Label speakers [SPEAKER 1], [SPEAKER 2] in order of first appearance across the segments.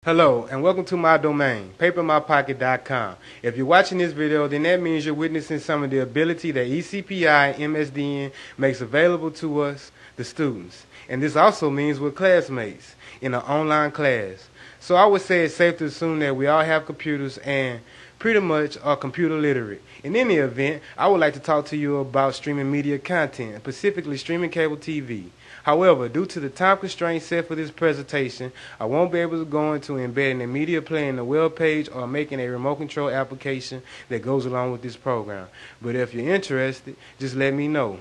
[SPEAKER 1] Hello and welcome to my domain, papermypocket.com. If you're watching this video, then that means you're witnessing some of the ability that ECPI MSDN makes available to us, the students. And this also means we're classmates in an online class. So I would say it's safe to assume that we all have computers and pretty much are computer literate. In any event, I would like to talk to you about streaming media content, specifically streaming cable TV. However, due to the time constraints set for this presentation, I won't be able to go into embedding a media player in the web page or making a remote control application that goes along with this program. But if you're interested, just let me know.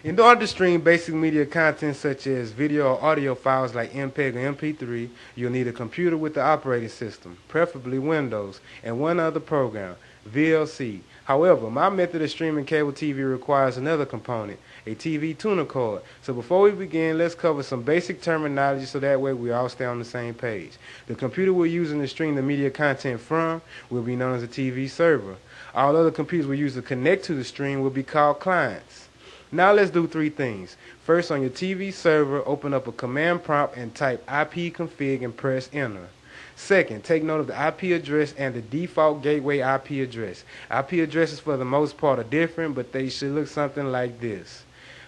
[SPEAKER 1] In order to stream basic media content such as video or audio files like MPEG or MP3, you'll need a computer with the operating system, preferably Windows, and one other program, VLC. However, my method of streaming cable TV requires another component, a TV tuner card. So before we begin, let's cover some basic terminology so that way we all stay on the same page. The computer we're using to stream the media content from will be known as a TV server. All other computers we use to connect to the stream will be called clients. Now let's do three things. First, on your TV server, open up a command prompt and type ipconfig and press enter. Second, take note of the IP address and the default gateway IP address. IP addresses for the most part are different, but they should look something like this.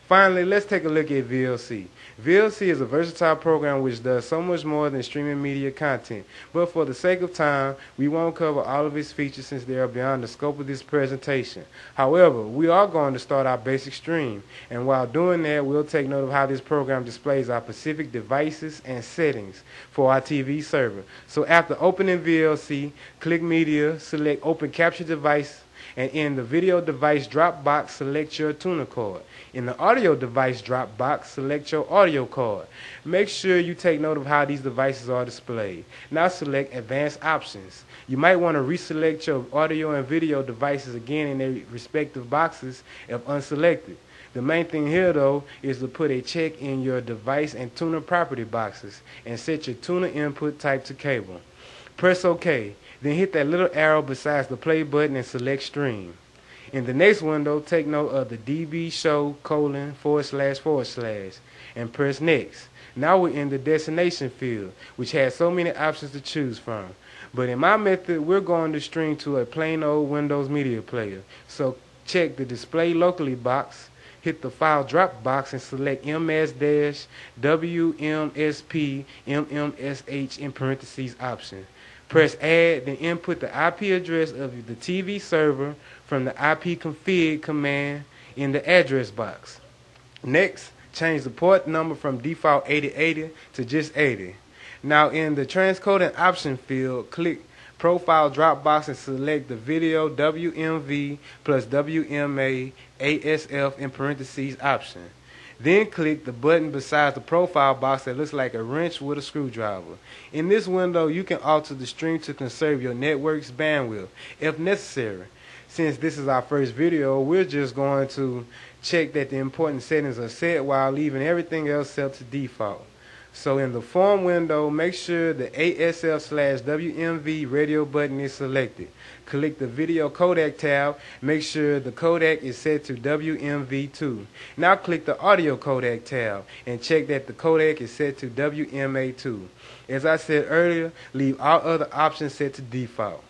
[SPEAKER 1] Finally, let's take a look at VLC. VLC is a versatile program which does so much more than streaming media content, but for the sake of time, we won't cover all of its features since they are beyond the scope of this presentation. However, we are going to start our basic stream, and while doing that, we'll take note of how this program displays our specific devices and settings for our TV server. So after opening VLC, click Media, select Open Capture Device, and in the video device drop box, select your tuner card. In the audio device drop box, select your audio card. Make sure you take note of how these devices are displayed. Now select advanced options. You might want to reselect your audio and video devices again in their respective boxes if unselected. The main thing here though is to put a check in your device and tuner property boxes and set your tuner input type to cable. Press OK. Then hit that little arrow besides the play button and select stream. In the next window, take note of the DB show : / and press next. Now we're in the destination field, which has so many options to choose from. But in my method, we're going to stream to a plain old Windows media player. So check the display locally box, hit the file drop box and select ms-wmsp mmsh in parentheses option. Press add, then input the IP address of the TV server from the ipconfig command in the address box. Next, change the port number from default 8080 to just 80. Now in the transcoding option field, click profile drop box and select the video WMV plus WMA ASF in parentheses option. Then click the button beside the profile box that looks like a wrench with a screwdriver. In this window, you can alter the stream to conserve your network's bandwidth if necessary. Since this is our first video, we're just going to check that the important settings are set while leaving everything else set to default. So in the form window, make sure the ASF/WMV radio button is selected. Click the video codec tab. Make sure the codec is set to WMV2. Now click the audio codec tab and check that the codec is set to WMA2. As I said earlier, leave all other options set to default.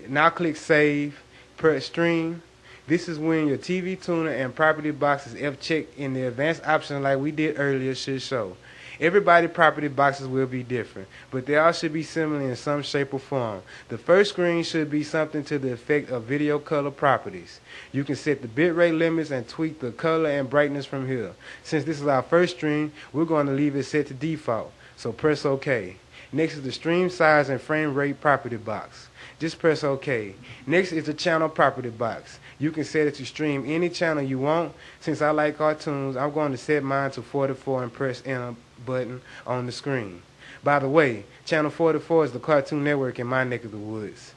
[SPEAKER 1] Now click save, press stream. This is when your TV tuner and property boxes if checked in the advanced option like we did earlier should show. Everybody's property boxes will be different, but they all should be similar in some shape or form. The first screen should be something to the effect of video color properties. You can set the bitrate limits and tweak the color and brightness from here. Since this is our first stream, we're going to leave it set to default, so press OK. Next is the stream size and frame rate property box. Just press OK. Next is the channel property box. You can set it to stream any channel you want. Since I like cartoons, I'm going to set mine to 44 and press enter button on the screen. By the way, channel 44 is the Cartoon Network in my neck of the woods.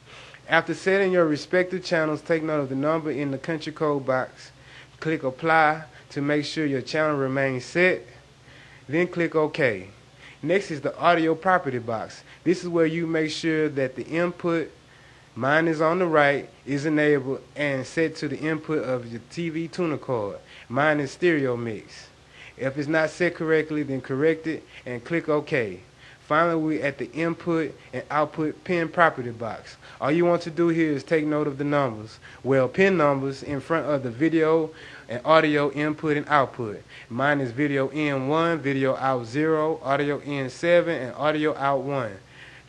[SPEAKER 1] After setting your respective channels, take note of the number in the country code box. Click apply to make sure your channel remains set. Then click OK. Next is the audio property box. This is where you make sure that the input, mine is on the right, is enabled and set to the input of your TV tuner card. Mine is stereo mix. If it's not set correctly, then correct it and click OK. Finally, we're at the input and output pin property box. All you want to do here is take note of the numbers. Well, pin numbers in front of the video and audio input and output. Mine is video in 1, video out 0, audio in 7, and audio out 1.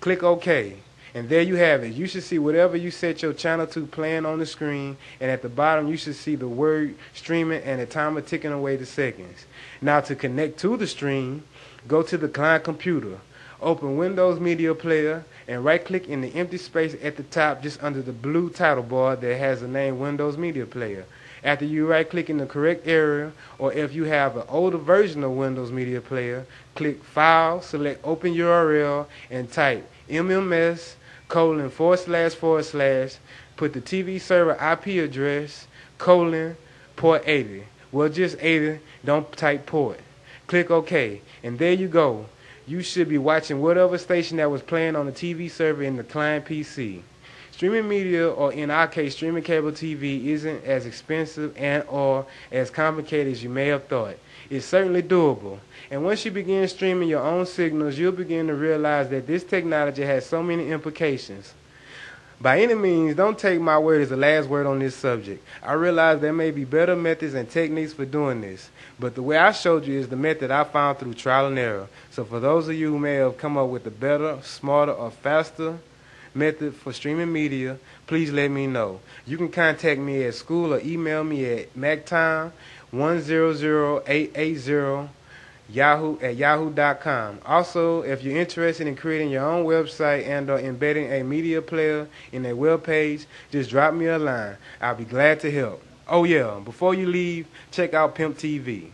[SPEAKER 1] Click OK. And there you have it. You should see whatever you set your channel to playing on the screen, and at the bottom you should see the word streaming and the timer ticking away the seconds. Now to connect to the stream, go to the client computer. Open Windows Media Player and right-click in the empty space at the top just under the blue title bar that has the name Windows Media Player. After you right-click in the correct area, or if you have an older version of Windows Media Player, click File, select Open URL, and type MMS:// put the TV server IP address, port 80. Well, just 80, don't type port. Click OK, and there you go. You should be watching whatever station that was playing on the TV server in the client PC. Streaming media, or in our case, streaming cable TV, isn't as expensive and or as complicated as you may have thought. It's certainly doable. And once you begin streaming your own signals, you'll begin to realize that this technology has so many implications. By any means, don't take my word as the last word on this subject. I realize there may be better methods and techniques for doing this, but the way I showed you is the method I found through trial and error. So for those of you who may have come up with a better, smarter, or faster method for streaming media, please let me know. You can contact me at school or email me at mactime100880 yahoo.com. Also, if you're interested in creating your own website and or embedding a media player in a web page, just drop me a line. I'll be glad to help. Oh yeah, before you leave, check out Pimp TV.